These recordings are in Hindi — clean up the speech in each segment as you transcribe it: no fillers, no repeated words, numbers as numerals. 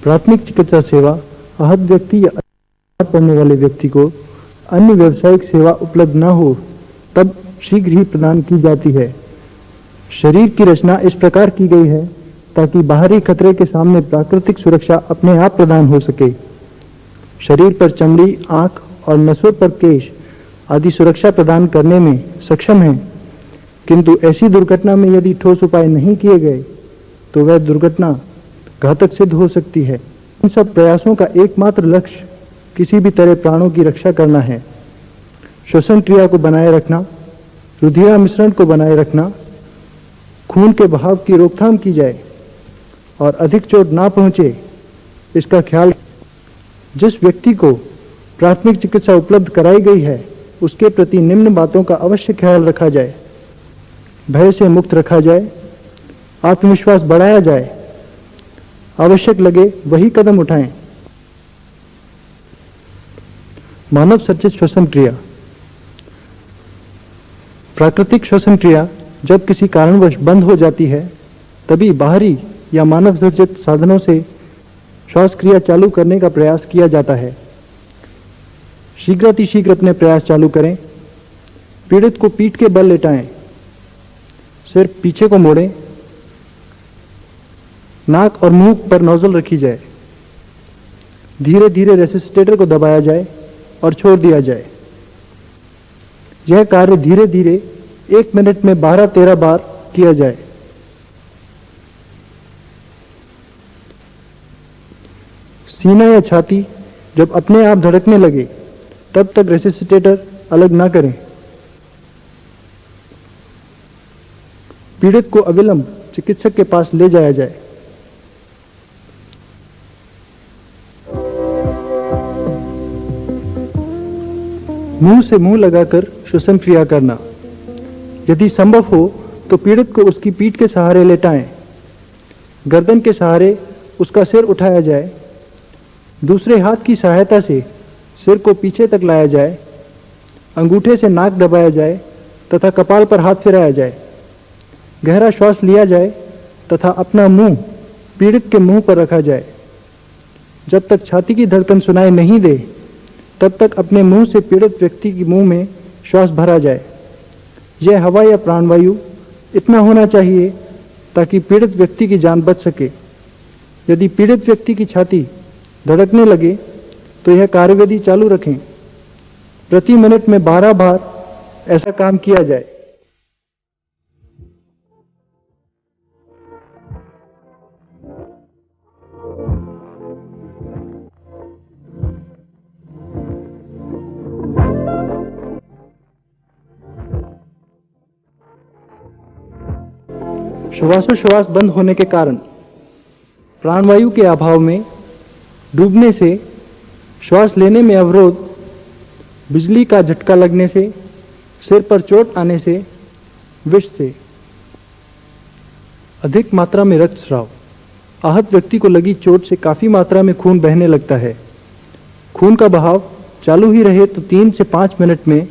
प्राथमिक चिकित्सा सेवा आहत व्यक्ति या बीमार पड़ने वाले व्यक्ति को अन्य व्यावसायिक सेवा उपलब्ध न हो तब शीघ्र ही प्रदान की जाती है। शरीर की रचना इस प्रकार की गई है ताकि बाहरी खतरे के सामने प्राकृतिक सुरक्षा अपने आप प्रदान हो सके। शरीर पर चमड़ी, आंख और नसों पर केश आदि सुरक्षा प्रदान करने में सक्षम है, किंतु ऐसी दुर्घटना में यदि ठोस उपाय नहीं किए गए तो वह दुर्घटना घातक सिद्ध हो सकती है। इन सब प्रयासों का एकमात्र लक्ष्य किसी भी तरह प्राणों की रक्षा करना है। श्वसन क्रिया को बनाए रखना, रुधिरा मिश्रण को बनाए रखना, खून के बहाव की रोकथाम की जाए और अधिक चोट ना पहुंचे इसका ख्याल। जिस व्यक्ति को प्राथमिक चिकित्सा उपलब्ध कराई गई है उसके प्रति निम्न बातों का अवश्य ख्याल रखा जाए। भय से मुक्त रखा जाए, आत्मविश्वास बढ़ाया जाए, आवश्यक लगे वही कदम उठाएं। मानव सर्जित श्वसन क्रिया। प्राकृतिक श्वसन क्रिया जब किसी कारणवश बंद हो जाती है तभी बाहरी या मानव सर्जित साधनों से श्वास क्रिया चालू करने का प्रयास किया जाता है। शीघ्रातिशीघ्र अपने प्रयास चालू करें। पीड़ित को पीठ के बल लेटाएं, सिर पीछे को मोड़ें, नाक और मुंह पर नोजल रखी जाए। धीरे धीरे रेसिस्टेटर को दबाया जाए और छोड़ दिया जाए। यह कार्य धीरे धीरे 1 मिनट में 12-13 बार किया जाए। सीना या छाती जब अपने आप धड़कने लगे तब तक रेसिस्टेटर अलग ना करें। पीड़ित को अविलंब चिकित्सक के पास ले जाया जाए। मुंह से मुंह लगाकर श्वसन क्रिया करना। यदि संभव हो तो पीड़ित को उसकी पीठ के सहारे लेटाएं। गर्दन के सहारे उसका सिर उठाया जाए। दूसरे हाथ की सहायता से सिर को पीछे तक लाया जाए। अंगूठे से नाक दबाया जाए तथा कपाल पर हाथ फिराया जाए। गहरा श्वास लिया जाए तथा अपना मुंह पीड़ित के मुंह पर रखा जाए। जब तक छाती की धड़कन सुनाई नहीं दे तब तक अपने मुंह से पीड़ित व्यक्ति के मुंह में श्वास भरा जाए। यह हवा या प्राणवायु इतना होना चाहिए ताकि पीड़ित व्यक्ति की जान बच सके। यदि पीड़ित व्यक्ति की छाती धड़कने लगे तो यह कार्यविधि चालू रखें। प्रति मिनट में 12 बार ऐसा काम किया जाए। श्वासोश्वास बंद होने के कारण, प्राणवायु के अभाव में, डूबने से, श्वास लेने में अवरोध, बिजली का झटका लगने से, सिर पर चोट आने से, विष से। अधिक मात्रा में रक्तस्राव। आहत व्यक्ति को लगी चोट से काफी मात्रा में खून बहने लगता है। खून का बहाव चालू ही रहे तो 3 से 5 मिनट में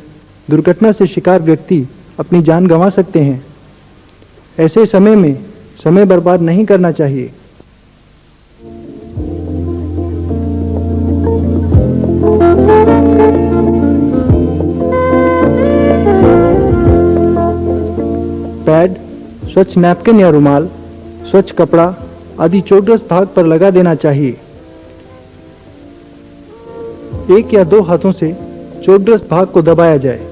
दुर्घटना से शिकार व्यक्ति अपनी जान गंवा सकते हैं। ऐसे समय में समय बर्बाद नहीं करना चाहिए। पैड, स्वच्छ नैपकिन या रुमाल, स्वच्छ कपड़ा आदि चोटग्रस्त भाग पर लगा देना चाहिए। 1 या 2 हाथों से चोटग्रस्त भाग को दबाया जाए।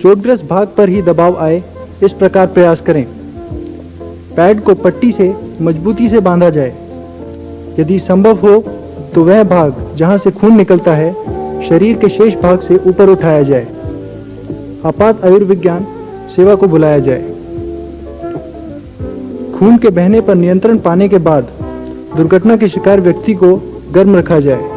चोटग्रस्त भाग पर ही दबाव आए इस प्रकार प्रयास करें। पैड को पट्टी से मजबूती से बांधा जाए। यदि संभव हो तो वह भाग जहां से खून निकलता है शरीर के शेष भाग से ऊपर उठाया जाए। आपात आयुर्विज्ञान सेवा को बुलाया जाए। खून के बहने पर नियंत्रण पाने के बाद दुर्घटना के शिकार व्यक्ति को गर्म रखा जाए।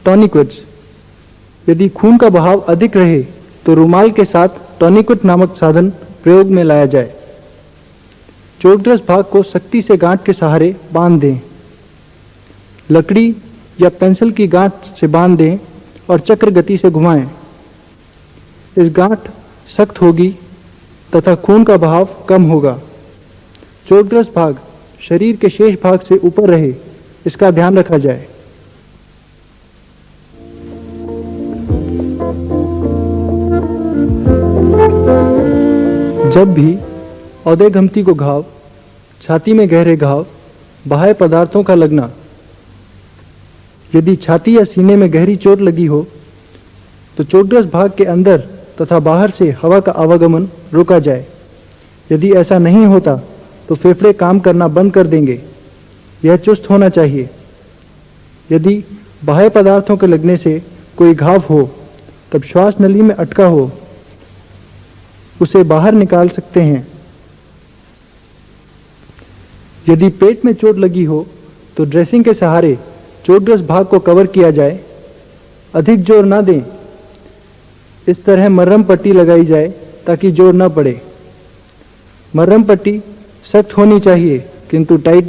टॉनिक्विट्स। यदि खून का बहाव अधिक रहे तो रुमाल के साथ टॉनिक्विट नामक साधन प्रयोग में लाया जाए। चोटग्रस्त भाग को सख्ती से गांठ के सहारे बांध दें। लकड़ी या पेंसिल की गांठ से बांध दें और चक्र गति से घुमाएं। इस गांठ सख्त होगी तथा खून का बहाव कम होगा। चोटग्रस्त भाग शरीर के शेष भाग से ऊपर रहे, इसका ध्यान रखा जाए। जब भी औदेघमती को घाव, छाती में गहरे घाव, बाह्य पदार्थों का लगना, यदि छाती या सीने में गहरी चोट लगी हो तो चोटग्रस्त भाग के अंदर तथा बाहर से हवा का आवागमन रोका जाए। यदि ऐसा नहीं होता तो फेफड़े काम करना बंद कर देंगे। यह चुस्त होना चाहिए। यदि बाह्य पदार्थों के लगने से कोई घाव हो तब श्वास नली में अटका हो उसे बाहर निकाल सकते हैं। यदि पेट में चोट लगी हो तो ड्रेसिंग के सहारे चोटग्रस्त भाग को कवर किया जाए। अधिक जोर ना दें। इस तरह मरहम पट्टी लगाई जाए ताकि जोर न पड़े। मरहम पट्टी सख्त होनी चाहिए किंतु टाइट।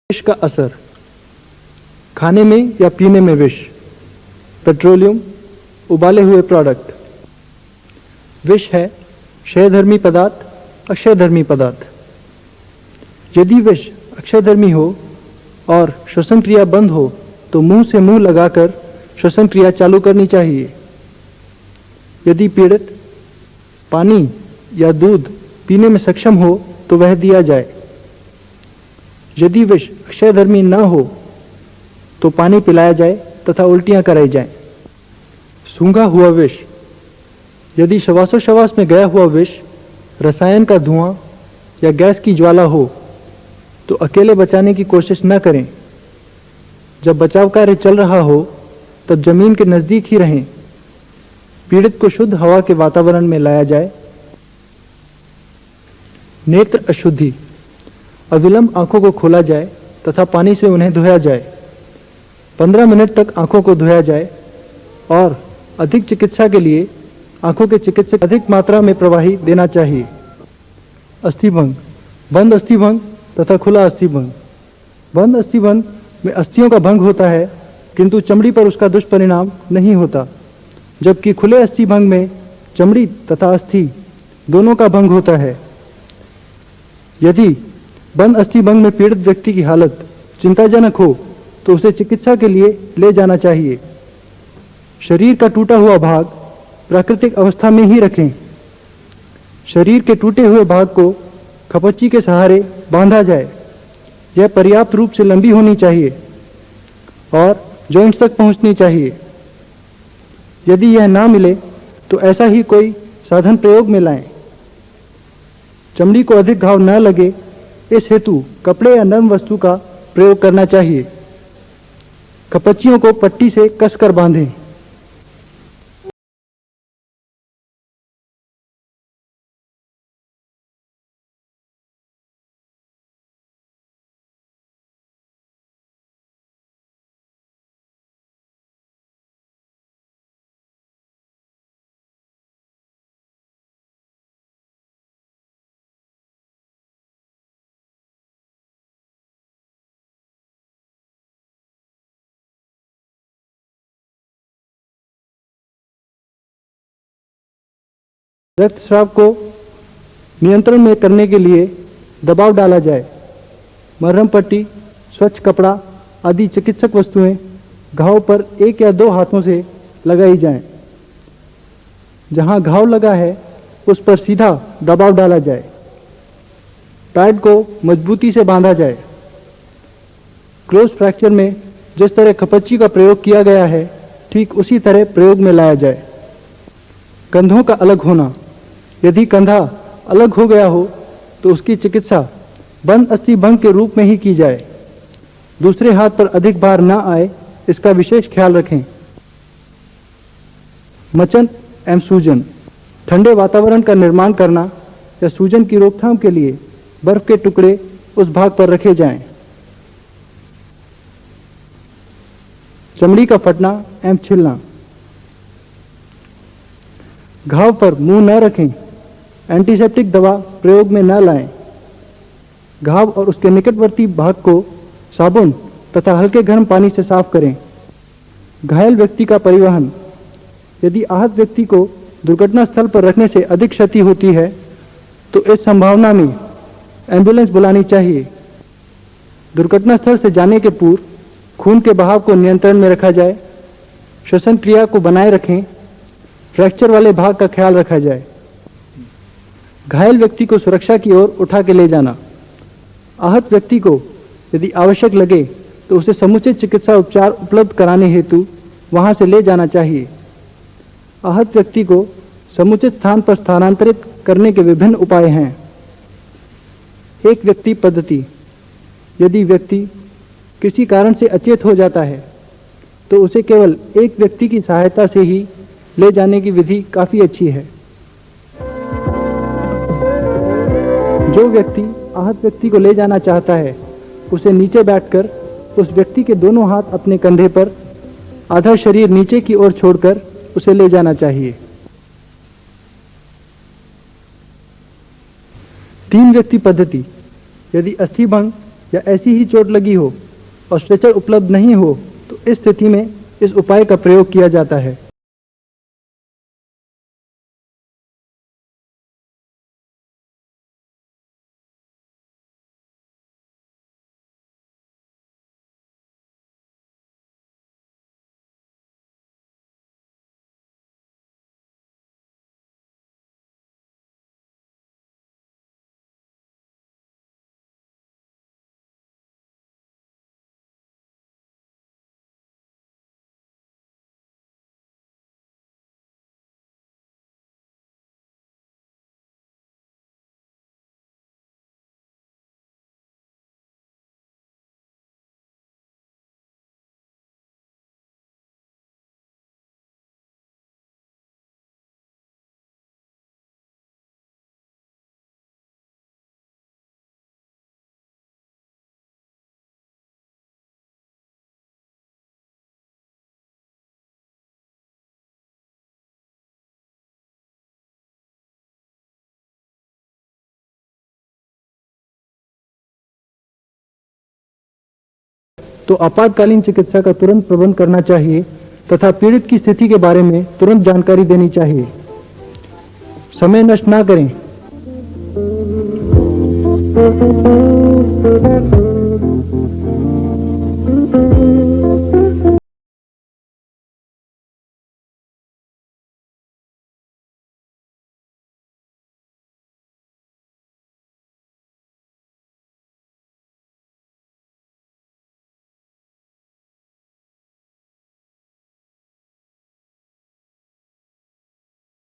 विष का असर। खाने में या पीने में विष, पेट्रोलियम, उबाले हुए प्रोडक्ट। विष है क्षयधर्मी पदार्थ, अक्षयधर्मी पदार्थ। यदि विष अक्षयधर्मी हो और श्वसन क्रिया बंद हो तो मुंह से मुंह लगाकर श्वसन क्रिया चालू करनी चाहिए। यदि पीड़ित पानी या दूध पीने में सक्षम हो तो वह दिया जाए। यदि विष अक्षयधर्मी न हो तो पानी पिलाया जाए तथा उल्टियां कराई जाएं। सूंघा हुआ विष। यदि श्वासोश्वास में गया हुआ विष रसायन का धुआं या गैस की ज्वाला हो तो अकेले बचाने की कोशिश न करें। जब बचाव कार्य चल रहा हो तब जमीन के नजदीक ही रहें। पीड़ित को शुद्ध हवा के वातावरण में लाया जाए। नेत्र अशुद्धि। अविलंब आंखों को खोला जाए तथा पानी से उन्हें धोया जाए। 15 मिनट तक आंखों को धोया जाए और अधिक चिकित्सा के लिए आंखों के चिकित्सक अधिक मात्रा में प्रवाही देना चाहिए। अस्थिभंग। बंद अस्थिभंग तथा खुला अस्थिभंग। बंद अस्थिभंग में अस्थियों का भंग होता है किंतु चमड़ी पर उसका दुष्परिणाम नहीं होता, जबकि खुले अस्थिभंग में चमड़ी तथा अस्थि दोनों का भंग होता है। यदि बंद अस्थिभंग में पीड़ित व्यक्ति की हालत चिंताजनक हो तो उसे चिकित्सा के लिए ले जाना चाहिए। शरीर का टूटा हुआ भाग प्राकृतिक अवस्था में ही रखें। शरीर के टूटे हुए भाग को खपच्ची के सहारे बांधा जाए। यह पर्याप्त रूप से लंबी होनी चाहिए और जॉइंट्स तक पहुंचनी चाहिए। यदि यह ना मिले तो ऐसा ही कोई साधन प्रयोग में लाएं। चमड़ी को अधिक घाव न लगे इस हेतु कपड़े या नरम वस्तु का प्रयोग करना चाहिए। खपच्चियों को पट्टी से कसकर बांधें। रक्तस्राव को नियंत्रण में करने के लिए दबाव डाला जाए। मरहम पट्टी, स्वच्छ कपड़ा आदि चिकित्सक वस्तुएं घाव पर 1 या 2 हाथों से लगाई जाएं। जहां घाव लगा है उस पर सीधा दबाव डाला जाए। पैड को मजबूती से बांधा जाए। क्लोज फ्रैक्चर में जिस तरह खपच्ची का प्रयोग किया गया है ठीक उसी तरह प्रयोग में लाया जाए। कंधों का अलग होना। यदि कंधा अलग हो गया हो तो उसकी चिकित्सा बंद अस्थि भंग के रूप में ही की जाए। दूसरे हाथ पर अधिक भार न आए, इसका विशेष ख्याल रखें। मचन एवं सूजन। ठंडे वातावरण का निर्माण करना या सूजन की रोकथाम के लिए बर्फ के टुकड़े उस भाग पर रखे जाएं। चमड़ी का फटना एवं छिलना। घाव पर मुंह न रखें। एंटीसेप्टिक दवा प्रयोग में न लाएं। घाव और उसके निकटवर्ती भाग को साबुन तथा हल्के गर्म पानी से साफ करें। घायल व्यक्ति का परिवहन। यदि आहत व्यक्ति को दुर्घटना स्थल पर रखने से अधिक क्षति होती है तो इस संभावना में एम्बुलेंस बुलानी चाहिए। दुर्घटना स्थल से जाने के पूर्व खून के बहाव को नियंत्रण में रखा जाए। श्वसन क्रिया को बनाए रखें। फ्रैक्चर वाले भाग का ख्याल रखा जाए। घायल व्यक्ति को सुरक्षा की ओर उठा के ले जाना। आहत व्यक्ति को यदि आवश्यक लगे तो उसे समुचित चिकित्सा उपचार उपलब्ध कराने हेतु वहां से ले जाना चाहिए। आहत व्यक्ति को समुचित स्थान पर स्थानांतरित करने के विभिन्न उपाय हैं। एक व्यक्ति पद्धति। यदि व्यक्ति किसी कारण से अचेत हो जाता है तो उसे केवल एक व्यक्ति की सहायता से ही ले जाने की विधि काफी अच्छी है। जो व्यक्ति आहत व्यक्ति को ले जाना चाहता है उसे नीचे बैठकर उस व्यक्ति के दोनों हाथ अपने कंधे पर, आधा शरीर नीचे की ओर छोड़कर उसे ले जाना चाहिए। 3 व्यक्ति पद्धति। यदि अस्थिभंग या ऐसी ही चोट लगी हो और स्ट्रेचर उपलब्ध नहीं हो तो इस स्थिति में इस उपाय का प्रयोग किया जाता है। तो आपातकालीन चिकित्सा का तुरंत प्रबंध करना चाहिए तथा पीड़ित की स्थिति के बारे में तुरंत जानकारी देनी चाहिए। समय नष्ट ना करें।